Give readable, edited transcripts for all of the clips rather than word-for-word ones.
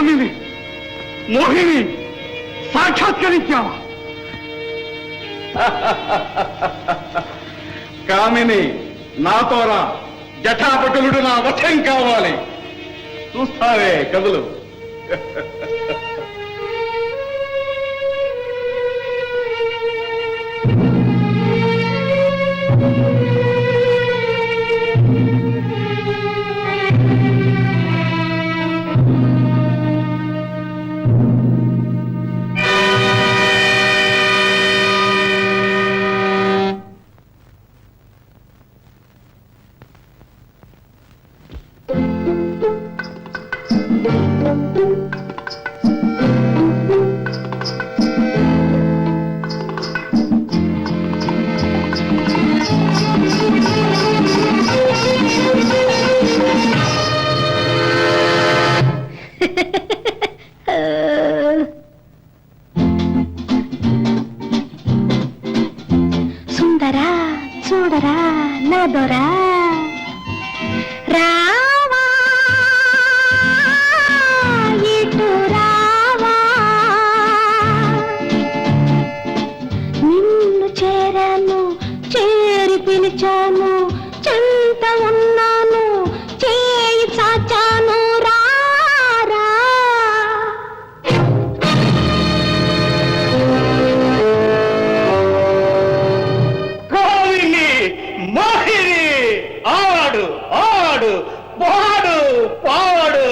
కామిని, మోహిని సాక్షాత్కరించావా? కామిని, నాతోరా. జటాపటులుడు నా వశం కావాలి. చూస్తావే కదులు. సుందరా చూడరా నా దొరా రావా ఇటు రావా, నిన్ను చేరాను చేరి పిలిచాను, చెంత ఉన్నాను చేయి చాచాను రారా. మోహిని, ఆడు ఆడు పాడు పాడు.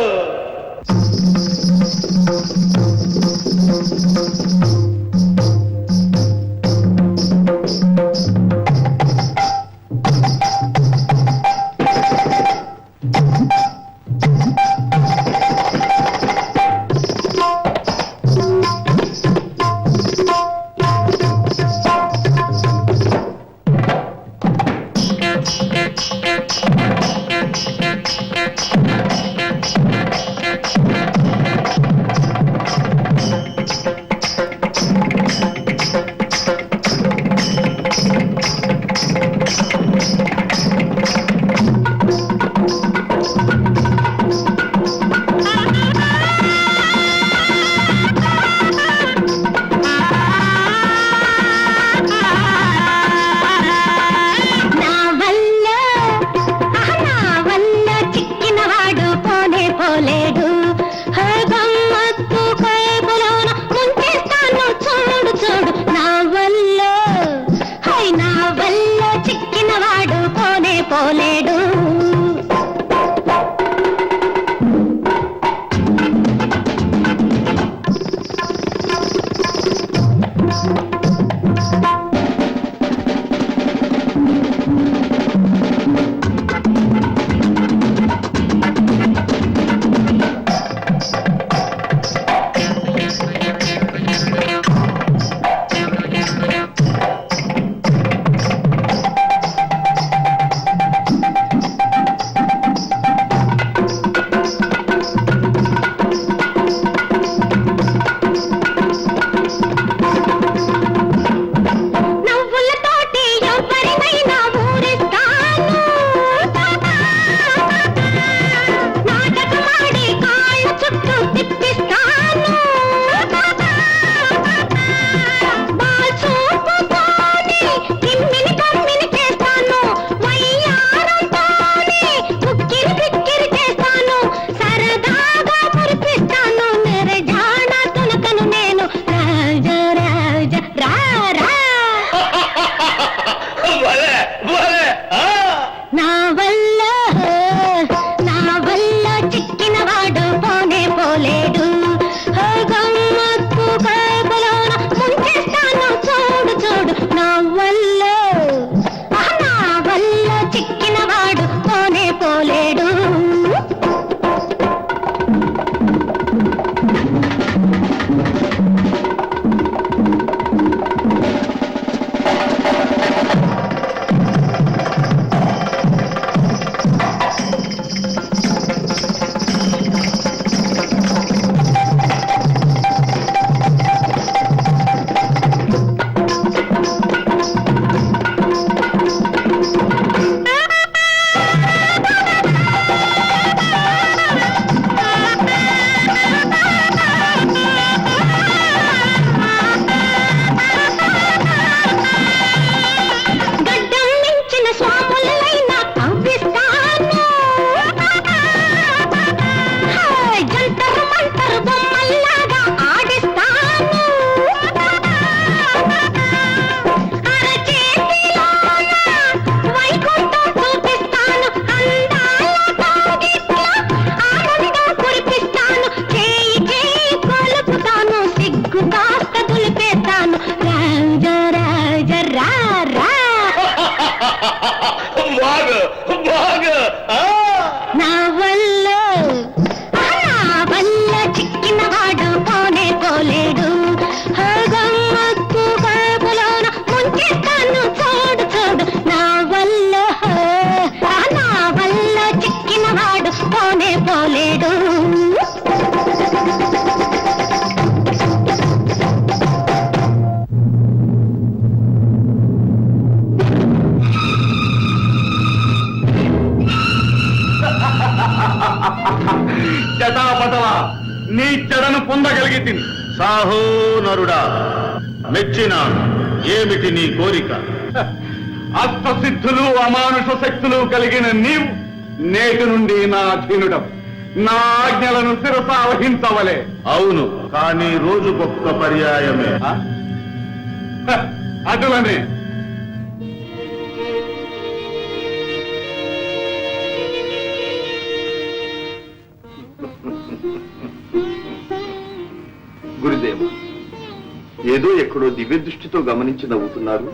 పోలేడు. జటాపటల నీ చెడను పొందగలిగి సాహో నరుడా, మెచ్చిన ఏమిటి నీ కోరిక? అష్టసిద్ధులు అమానుష శక్తులు కలిగిన నీవు నేటి నుండి నా అధీనుడం, నా ఆజ్ఞలను శిరసావహించవలే. అవును, కానీ రోజుకొక్క పర్యాయమే. అటులనే గురుదేవ, ఏదో ఎక్కడో దివ్య దృష్టితో గమనించి నవ్వుతున్నారు.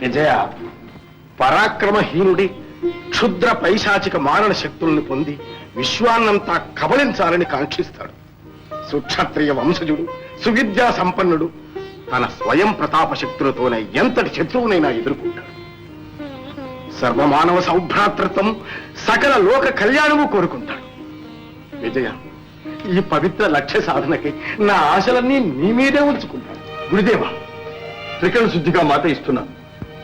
విజయ, పరాక్రమహీనుడి క్షుద్ర పైశాచిక మారణ శక్తులను పొంది విశ్వాన్నంతా కబళించాలని కాంక్షిస్తాడు. సుక్షత్రియ వంశజుడు, సువిద్యా సంపన్నుడు తన స్వయం ప్రతాప శక్తులతోనే ఎంతటి శత్రువునైనా ఎదుర్కొంటాడు. సర్వమానవ సౌభ్రాతృత్వం, సకల లోక కళ్యాణము కోరుకుంటాడు. విజయ, ఈ పవిత్ర లక్ష్య సాధనకి నా ఆశలన్నీ నీ మీదే ఉంచుకుంటాను. గురుదేవ, త్రికరణ శుద్ధిగా మాట ఇస్తున్నాను.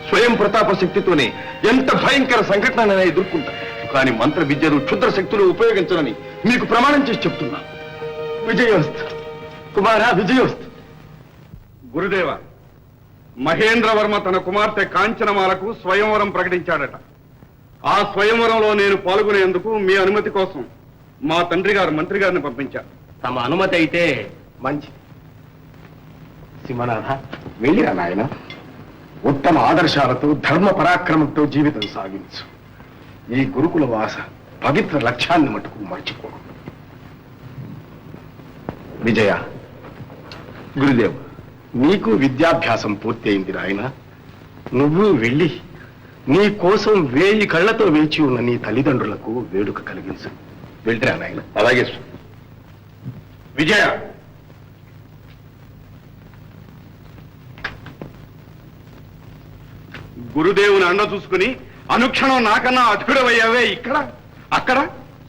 స్వయం ప్రతాప శక్తితోనే ఎంత భయంకర సంఘటనైనా ఎదుర్కొంటా. కానీ మంత్ర విద్యలు, క్షుద్ర శక్తులు ఉపయోగించాలని మీకు ప్రమాణం చేసి చెప్తున్నా. విజయోస్తు కుమారా, విజయోస్తు. గురుదేవ, మహేంద్రవర్మ తన కుమార్తె కాంచనమాలకు స్వయంవరం ప్రకటించాడట. ఆ స్వయంవరంలో నేను పాల్గొనేందుకు మీ అనుమతి కోసం మా తండ్రి గారు మంత్రి గారిని పంపించారు. తమ అనుమతి అయితే మంచిది. సింహనాథ, వెళ్ళిరా నాయన. ఉత్తమ ఆదర్శాలతో ధర్మ పరాక్రమంతో జీవితం సాగించు. ఈ గురుకుల వాస పవిత్ర లక్ష్యాన్ని మటుకు మర్చిపో. విజయ, గురుదేవ, నీకు విద్యాభ్యాసం పూర్తి అయింది నాయన. నువ్వు వెళ్ళి నీ కోసం 1000 కళ్ళతో వేచి ఉన్న నీ తల్లిదండ్రులకు వేడుక కలిగించు. వెళ్ళిరా నాయన. అలాగే. విజయ, గురుదేవుని అండ చూసుకుని అనుక్షణం నాకన్నా అధికుడవయ్యావే. ఇక్కడ అక్కడ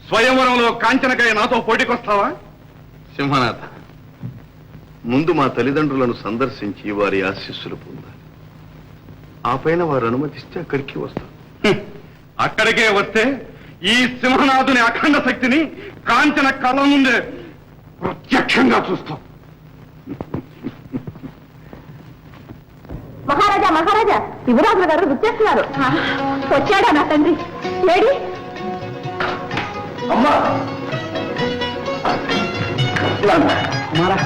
స్వయంవరంలో కాంచనకై నాతో పోటీకొస్తావా? సింహనాథ, ముందు మా తల్లిదండ్రులను సందర్శించి వారి ఆశీస్సులు పొందాలి. ఆ పైన వారు అనుమతిస్తే అక్కడికి వస్తాం. అక్కడికే వస్తే ఈ సింహనాథుని అఖండ శక్తిని కాంచన కళ్ళ ముందే ప్రత్యక్షంగా చూస్తాం. మహారాజా, మహారాజా, యువరాజుల గారు వచ్చేస్తున్నారు. వచ్చాడా నా తండ్రి? లేడీ అమ్మా, కుమారా,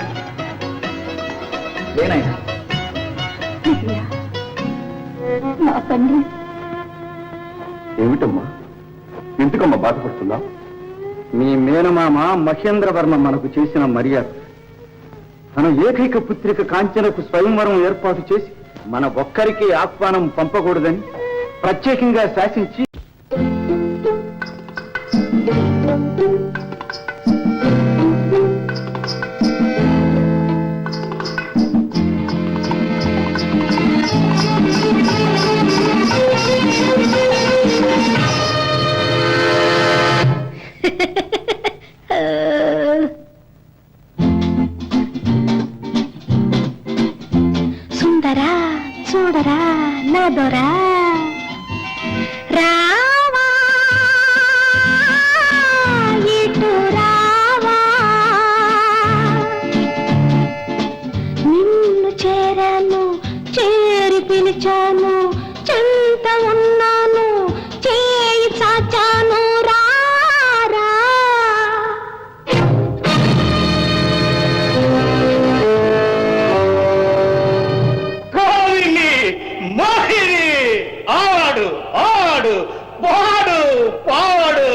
లేనాయన. నా తండ్రి. ఏమిటమ్మా, ఎందుకమ్మా బాధపడుతున్నా? మీ మేనమామ మహేంద్రవర్మ మనకు చేసిన మర్యాద. తన ఏకైక పుత్రిక కాంచనకు స్వయంవరం ఏర్పాటు చేసి మన ఒక్కరికి ఆహ్వానం పంపకూడదని ప్రత్యేకంగా శాసించి సుందరా, చూడరా నా దొరా, రావా ఇటు రావా, నిన్ను చేరాను, చేరి పిలిచాను, చెంత ఉన్నాను, చేయి చాచాను, రారా. కామిని, మోహిని, ఆడు ఆడు, పాడు పాడు.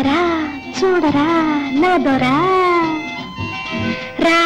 చూడరా చూడరా నా దొరా రా